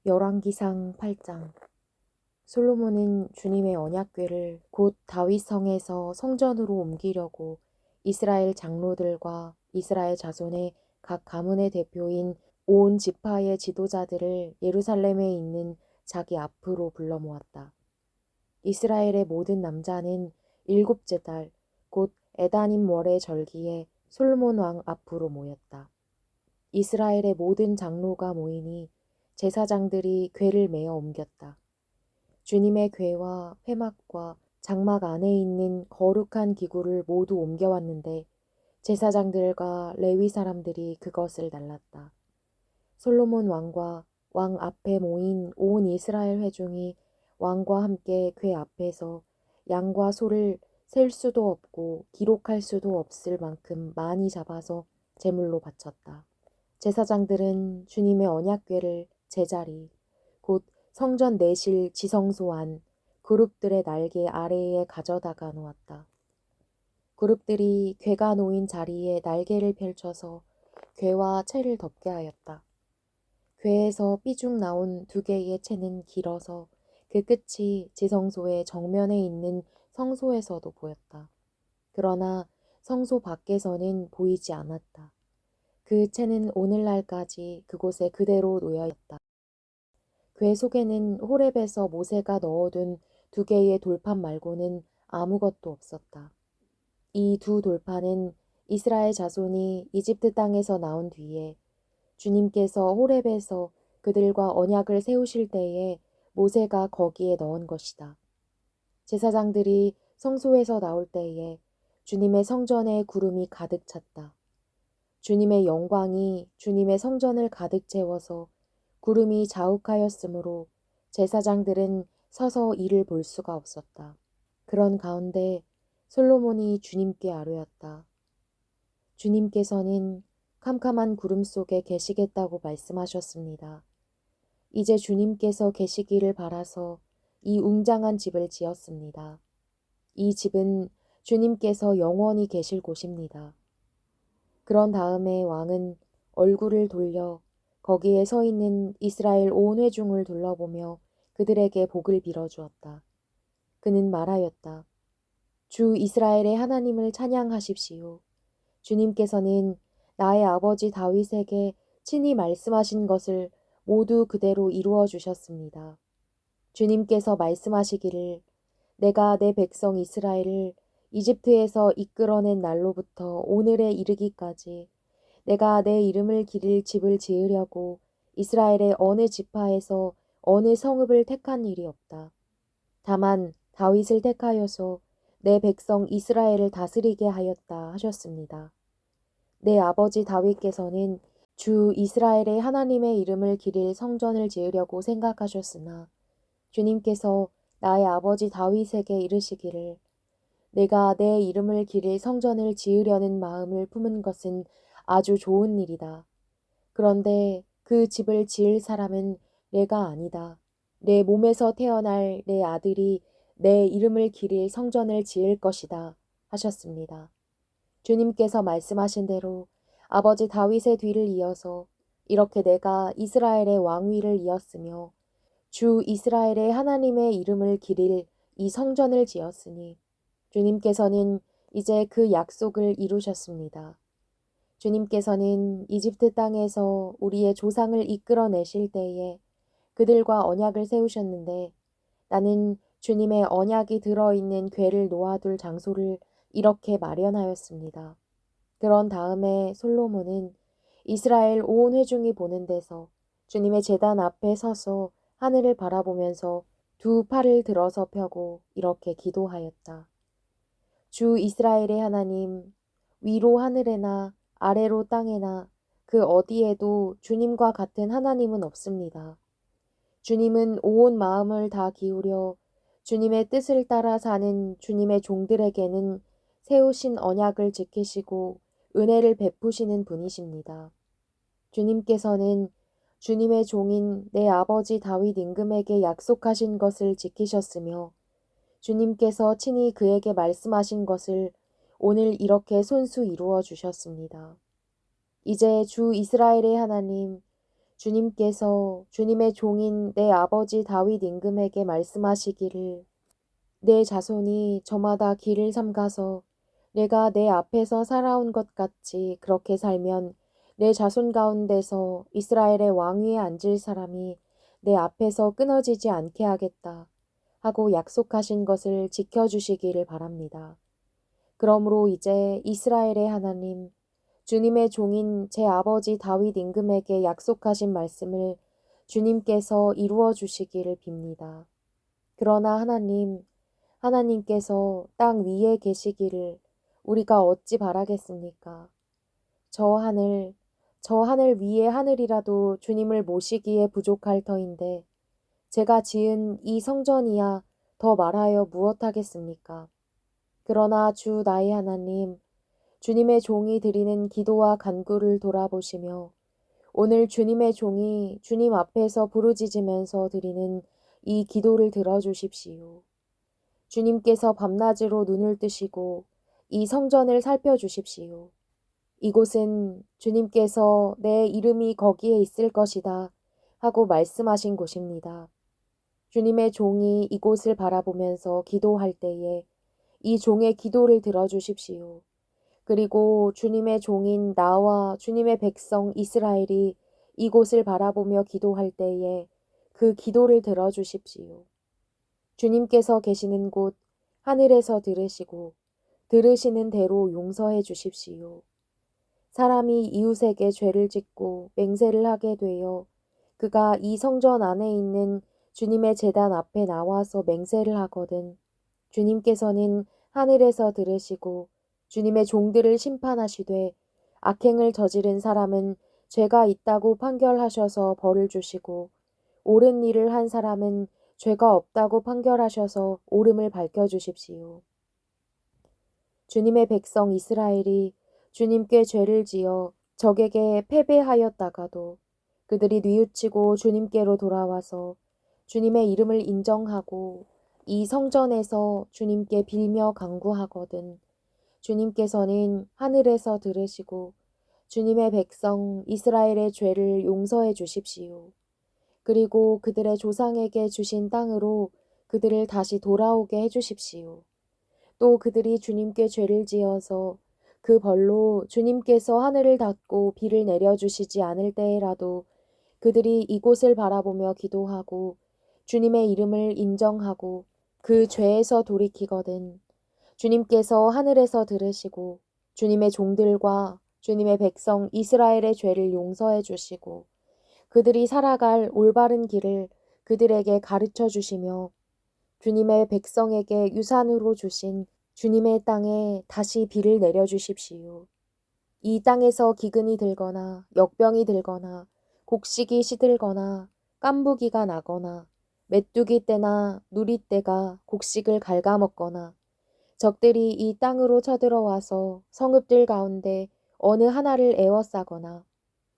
열왕기상 8장. 솔로몬은 주님의 언약궤를 곧 다윗성에서 성전으로 옮기려고 이스라엘 장로들과 이스라엘 자손의 각 가문의 대표인 온 지파의 지도자들을 예루살렘에 있는 자기 앞으로 불러 모았다. 이스라엘의 모든 남자는 일곱째 달 곧 에다님 월의 절기에 솔로몬 왕 앞으로 모였다. 이스라엘의 모든 장로가 모이니 제사장들이 궤를 메어 옮겼다. 주님의 궤와 회막과 장막 안에 있는 거룩한 기구를 모두 옮겨왔는데 제사장들과 레위 사람들이 그것을 날랐다. 솔로몬 왕과 왕 앞에 모인 온 이스라엘 회중이 왕과 함께 궤 앞에서 양과 소를 셀 수도 없고 기록할 수도 없을 만큼 많이 잡아서 제물로 바쳤다. 제사장들은 주님의 언약궤를 제자리, 곧 성전 내실 지성소 안 그룹들의 날개 아래에 가져다가 놓았다. 그룹들이 궤가 놓인 자리에 날개를 펼쳐서 궤와 채를 덮게 하였다. 궤에서 삐죽 나온 두 개의 채는 길어서 그 끝이 지성소의 정면에 있는 성소에서도 보였다. 그러나 성소 밖에서는 보이지 않았다. 그 채는 오늘날까지 그곳에 그대로 놓여 있다. 궤 속에는 호렙에서 모세가 넣어둔 두 개의 돌판 말고는 아무것도 없었다. 이 두 돌판은 이스라엘 자손이 이집트 땅에서 나온 뒤에 주님께서 호렙에서 그들과 언약을 세우실 때에 모세가 거기에 넣은 것이다. 제사장들이 성소에서 나올 때에 주님의 성전에 구름이 가득 찼다. 주님의 영광이 주님의 성전을 가득 채워서 구름이 자욱하였으므로 제사장들은 서서 이를 볼 수가 없었다. 그런 가운데 솔로몬이 주님께 아뢰었다. 주님께서는 캄캄한 구름 속에 계시겠다고 말씀하셨습니다. 이제 주님께서 계시기를 바라서 이 웅장한 집을 지었습니다. 이 집은 주님께서 영원히 계실 곳입니다. 그런 다음에 왕은 얼굴을 돌려 거기에 서 있는 이스라엘 온 회중을 둘러보며 그들에게 복을 빌어주었다. 그는 말하였다. 주 이스라엘의 하나님을 찬양하십시오. 주님께서는 나의 아버지 다윗에게 친히 말씀하신 것을 모두 그대로 이루어 주셨습니다. 주님께서 말씀하시기를 내가 내 백성 이스라엘을 이집트에서 이끌어낸 날로부터 오늘에 이르기까지 내가 내 이름을 기릴 집을 지으려고 이스라엘의 어느 지파에서 어느 성읍을 택한 일이 없다. 다만 다윗을 택하여서 내 백성 이스라엘을 다스리게 하였다 하셨습니다. 내 아버지 다윗께서는 주 이스라엘의 하나님의 이름을 기릴 성전을 지으려고 생각하셨으나 주님께서 나의 아버지 다윗에게 이르시기를 내가 내 이름을 기릴 성전을 지으려는 마음을 품은 것은 아주 좋은 일이다. 그런데 그 집을 지을 사람은 내가 아니다. 내 몸에서 태어날 내 아들이 내 이름을 기릴 성전을 지을 것이다 하셨습니다. 주님께서 말씀하신 대로 아버지 다윗의 뒤를 이어서 이렇게 내가 이스라엘의 왕위를 이었으며 주 이스라엘의 하나님의 이름을 기릴 이 성전을 지었으니 주님께서는 이제 그 약속을 이루셨습니다. 주님께서는 이집트 땅에서 우리의 조상을 이끌어내실 때에 그들과 언약을 세우셨는데 나는 주님의 언약이 들어있는 궤를 놓아둘 장소를 이렇게 마련하였습니다. 그런 다음에 솔로몬은 이스라엘 온 회중이 보는 데서 주님의 제단 앞에 서서 하늘을 바라보면서 두 팔을 들어서 펴고 이렇게 기도하였다. 주 이스라엘의 하나님, 위로 하늘에나 아래로 땅에나 그 어디에도 주님과 같은 하나님은 없습니다. 주님은 온 마음을 다 기울여 주님의 뜻을 따라 사는 주님의 종들에게는 세우신 언약을 지키시고 은혜를 베푸시는 분이십니다. 주님께서는 주님의 종인 내 아버지 다윗 임금에게 약속하신 것을 지키셨으며 주님께서 친히 그에게 말씀하신 것을 오늘 이렇게 손수 이루어 주셨습니다. 이제 주 이스라엘의 하나님, 주님께서 주님의 종인 내 아버지 다윗 임금에게 말씀하시기를 내 자손이 저마다 길을 삼가서 내가 내 앞에서 살아온 것 같이 그렇게 살면 내 자손 가운데서 이스라엘의 왕위에 앉을 사람이 내 앞에서 끊어지지 않게 하겠다 하고 약속하신 것을 지켜주시기를 바랍니다. 그러므로 이제 이스라엘의 하나님, 주님의 종인 제 아버지 다윗 임금에게 약속하신 말씀을 주님께서 이루어 주시기를 빕니다. 그러나 하나님께서 땅 위에 계시기를 우리가 어찌 바라겠습니까? 저 하늘, 저 하늘 위의 하늘이라도 주님을 모시기에 부족할 터인데 제가 지은 이 성전이야 더 말하여 무엇하겠습니까? 그러나 주 나의 하나님, 주님의 종이 드리는 기도와 간구를 돌아보시며 오늘 주님의 종이 주님 앞에서 부르짖으면서 드리는 이 기도를 들어주십시오. 주님께서 밤낮으로 눈을 뜨시고 이 성전을 살펴주십시오. 이곳은 주님께서 내 이름이 거기에 있을 것이다 하고 말씀하신 곳입니다. 주님의 종이 이곳을 바라보면서 기도할 때에 이 종의 기도를 들어주십시오. 그리고 주님의 종인 나와 주님의 백성 이스라엘이 이곳을 바라보며 기도할 때에 그 기도를 들어주십시오. 주님께서 계시는 곳 하늘에서 들으시고 들으시는 대로 용서해 주십시오. 사람이 이웃에게 죄를 짓고 맹세를 하게 되어 그가 이 성전 안에 있는 주님의 제단 앞에 나와서 맹세를 하거든 주님께서는 하늘에서 들으시고 주님의 종들을 심판하시되 악행을 저지른 사람은 죄가 있다고 판결하셔서 벌을 주시고 옳은 일을 한 사람은 죄가 없다고 판결하셔서 옳음을 밝혀주십시오. 주님의 백성 이스라엘이 주님께 죄를 지어 적에게 패배하였다가도 그들이 뉘우치고 주님께로 돌아와서 주님의 이름을 인정하고 이 성전에서 주님께 빌며 간구하거든 주님께서는 하늘에서 들으시고 주님의 백성 이스라엘의 죄를 용서해 주십시오. 그리고 그들의 조상에게 주신 땅으로 그들을 다시 돌아오게 해주십시오. 또 그들이 주님께 죄를 지어서 그 벌로 주님께서 하늘을 닫고 비를 내려주시지 않을 때에라도 그들이 이곳을 바라보며 기도하고 주님의 이름을 인정하고 그 죄에서 돌이키거든 주님께서 하늘에서 들으시고 주님의 종들과 주님의 백성 이스라엘의 죄를 용서해 주시고 그들이 살아갈 올바른 길을 그들에게 가르쳐 주시며 주님의 백성에게 유산으로 주신 주님의 땅에 다시 비를 내려주십시오. 이 땅에서 기근이 들거나 역병이 들거나 곡식이 시들거나 깐부기가 나거나 메뚜기 떼나 누리 떼가 곡식을 갉아먹거나 적들이 이 땅으로 쳐들어와서 성읍들 가운데 어느 하나를 에워싸거나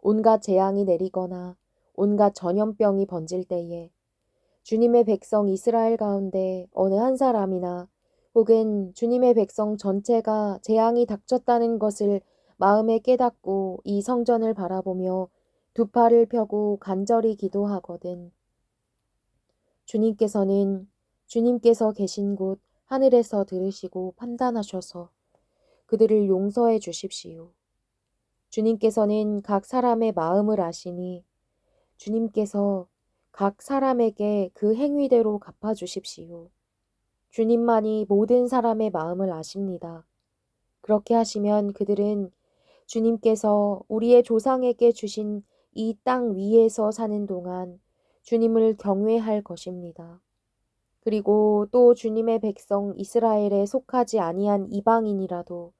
온갖 재앙이 내리거나 온갖 전염병이 번질 때에 주님의 백성 이스라엘 가운데 어느 한 사람이나 혹은 주님의 백성 전체가 재앙이 닥쳤다는 것을 마음에 깨닫고 이 성전을 바라보며 두 팔을 펴고 간절히 기도하거든. 주님께서 계신 곳 하늘에서 들으시고 판단하셔서 그들을 용서해 주십시오. 주님께서는 각 사람의 마음을 아시니 주님께서 각 사람에게 그 행위대로 갚아주십시오. 주님만이 모든 사람의 마음을 아십니다. 그렇게 하시면 그들은 주님께서 우리의 조상에게 주신 이 땅 위에서 사는 동안 주님을 경외할 것입니다. 그리고 또 주님의 백성 이스라엘에 속하지 아니한 이방인이라도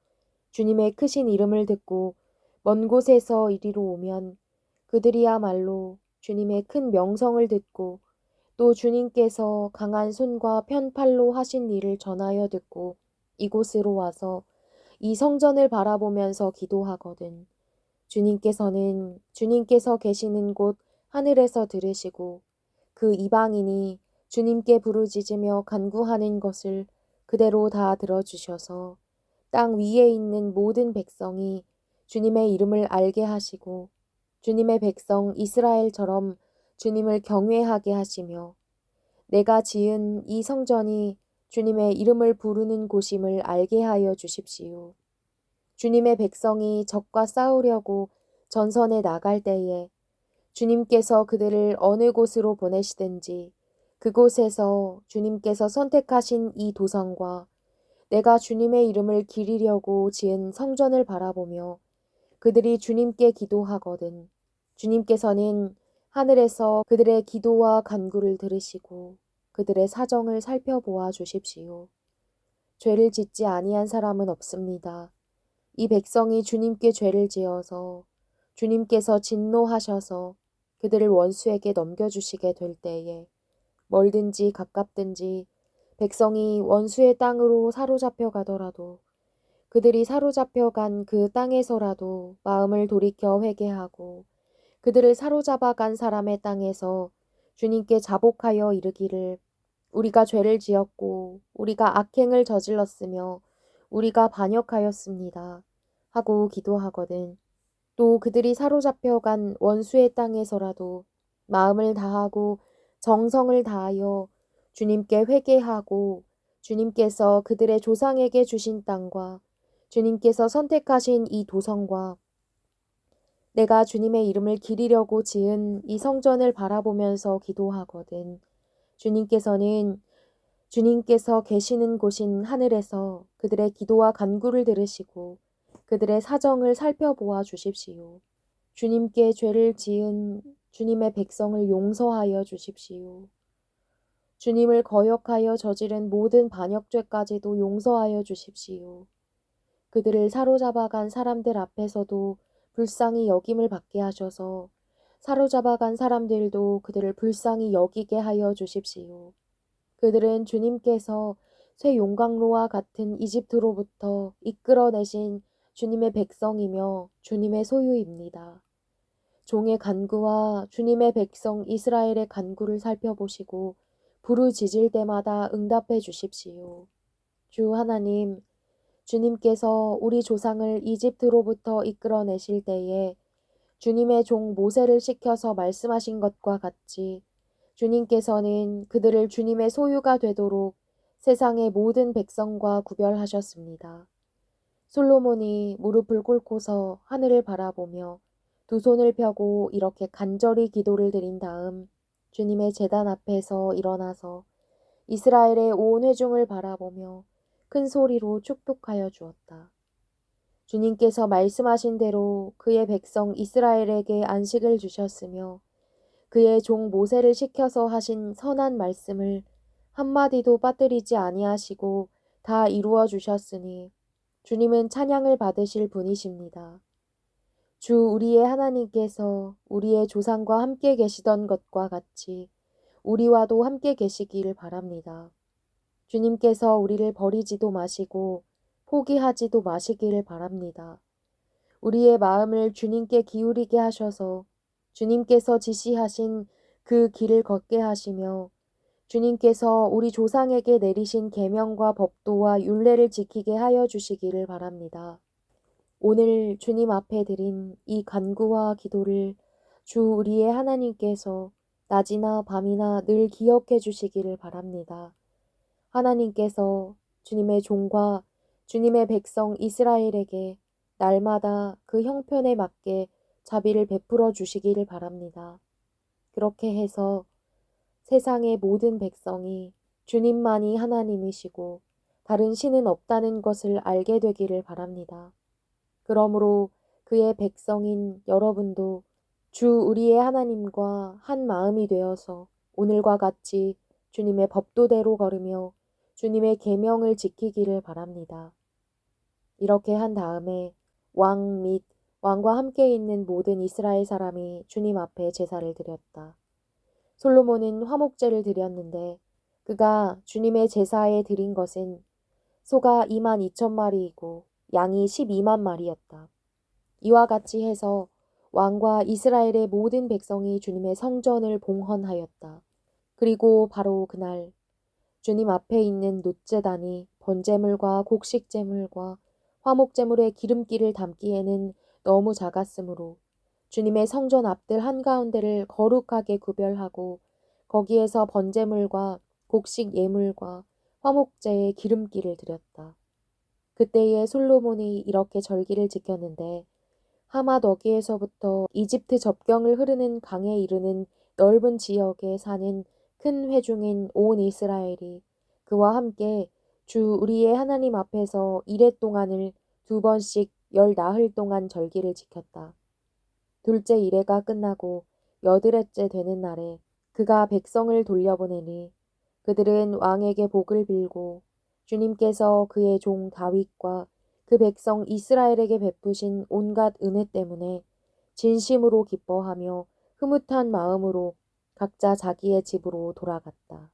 주님의 크신 이름을 듣고 먼 곳에서 이리로 오면 그들이야말로 주님의 큰 명성을 듣고 또 주님께서 강한 손과 편팔로 하신 일을 전하여 듣고 이곳으로 와서 이 성전을 바라보면서 기도하거든. 주님께서 계시는 곳 하늘에서 들으시고 그 이방인이 주님께 부르짖으며 간구하는 것을 그대로 다 들어주셔서 땅 위에 있는 모든 백성이 주님의 이름을 알게 하시고 주님의 백성 이스라엘처럼 주님을 경외하게 하시며 내가 지은 이 성전이 주님의 이름을 부르는 곳임을 알게 하여 주십시오. 주님의 백성이 적과 싸우려고 전선에 나갈 때에 주님께서 그들을 어느 곳으로 보내시든지 그곳에서 주님께서 선택하신 이 도성과 내가 주님의 이름을 기리려고 지은 성전을 바라보며 그들이 주님께 기도하거든 주님께서는 하늘에서 그들의 기도와 간구를 들으시고 그들의 사정을 살펴보아 주십시오. 죄를 짓지 아니한 사람은 없습니다. 이 백성이 주님께 죄를 지어서 주님께서 진노하셔서 그들을 원수에게 넘겨주시게 될 때에 멀든지 가깝든지 백성이 원수의 땅으로 사로잡혀 가더라도 그들이 사로잡혀 간 그 땅에서라도 마음을 돌이켜 회개하고 그들을 사로잡아 간 사람의 땅에서 주님께 자복하여 이르기를 우리가 죄를 지었고 우리가 악행을 저질렀으며 우리가 반역하였습니다 하고 기도하거든. 또 그들이 사로잡혀 간 원수의 땅에서라도 마음을 다하고 정성을 다하여 주님께 회개하고 주님께서 그들의 조상에게 주신 땅과 주님께서 선택하신 이 도성과 내가 주님의 이름을 기리려고 지은 이 성전을 바라보면서 기도하거든. 주님께서 계시는 곳인 하늘에서 그들의 기도와 간구를 들으시고 그들의 사정을 살펴보아 주십시오. 주님께 죄를 지은 주님의 백성을 용서하여 주십시오. 주님을 거역하여 저지른 모든 반역죄까지도 용서하여 주십시오. 그들을 사로잡아간 사람들 앞에서도 불쌍히 여김을 받게 하셔서 사로잡아간 사람들도 그들을 불쌍히 여기게 하여 주십시오. 그들은 주님께서 새 용광로와 같은 이집트로부터 이끌어내신 주님의 백성이며 주님의 소유입니다. 종의 간구와 주님의 백성 이스라엘의 간구를 살펴보시고 부르짖을 때마다 응답해 주십시오. 주 하나님, 주님께서 우리 조상을 이집트로부터 이끌어내실 때에 주님의 종 모세를 시켜서 말씀하신 것과 같이 주님께서는 그들을 주님의 소유가 되도록 세상의 모든 백성과 구별하셨습니다. 솔로몬이 무릎을 꿇고서 하늘을 바라보며 두 손을 펴고 이렇게 간절히 기도를 드린 다음 주님의 제단 앞에서 일어나서 이스라엘의 온 회중을 바라보며 큰 소리로 축복하여 주었다. 주님께서 말씀하신 대로 그의 백성 이스라엘에게 안식을 주셨으며 그의 종 모세를 시켜서 하신 선한 말씀을 한마디도 빠뜨리지 아니하시고 다 이루어 주셨으니 주님은 찬양을 받으실 분이십니다. 주 우리의 하나님께서 우리의 조상과 함께 계시던 것과 같이 우리와도 함께 계시기를 바랍니다. 주님께서 우리를 버리지도 마시고 포기하지도 마시기를 바랍니다. 우리의 마음을 주님께 기울이게 하셔서 주님께서 지시하신 그 길을 걷게 하시며 주님께서 우리 조상에게 내리신 계명과 법도와 율례를 지키게 하여 주시기를 바랍니다. 오늘 주님 앞에 드린 이 간구와 기도를 주 우리의 하나님께서 낮이나 밤이나 늘 기억해 주시기를 바랍니다. 하나님께서 주님의 종과 주님의 백성 이스라엘에게 날마다 그 형편에 맞게 자비를 베풀어 주시기를 바랍니다. 그렇게 해서 세상의 모든 백성이 주님만이 하나님이시고 다른 신은 없다는 것을 알게 되기를 바랍니다. 그러므로 그의 백성인 여러분도 주 우리의 하나님과 한 마음이 되어서 오늘과 같이 주님의 법도대로 걸으며 주님의 계명을 지키기를 바랍니다. 이렇게 한 다음에 왕 및 왕과 함께 있는 모든 이스라엘 사람이 주님 앞에 제사를 드렸다. 솔로몬은 화목제를 드렸는데 그가 주님의 제사에 드린 것은 소가 22,000마리이고 양이 12만 마리였다. 이와 같이 해서 왕과 이스라엘의 모든 백성이 주님의 성전을 봉헌하였다. 그리고 바로 그날 주님 앞에 있는 놋제단이 번제물과 곡식제물과 화목제물의 기름기를 담기에는 너무 작았으므로 주님의 성전 앞들 한가운데를 거룩하게 구별하고 거기에서 번제물과 곡식 예물과 화목제에 기름기를 드렸다. 그때에 솔로몬이 이렇게 절기를 지켰는데 하맛 어귀에서부터 이집트 접경을 흐르는 강에 이르는 넓은 지역에 사는 큰 회중인 온 이스라엘이 그와 함께 주 우리의 하나님 앞에서 이레 동안을 2번씩 10나흘 동안 절기를 지켰다. 둘째 이레가 끝나고 여드렛째 되는 날에 그가 백성을 돌려보내니 그들은 왕에게 복을 빌고 주님께서 그의 종 다윗과 그 백성 이스라엘에게 베푸신 온갖 은혜 때문에 진심으로 기뻐하며 흐뭇한 마음으로 각자 자기의 집으로 돌아갔다.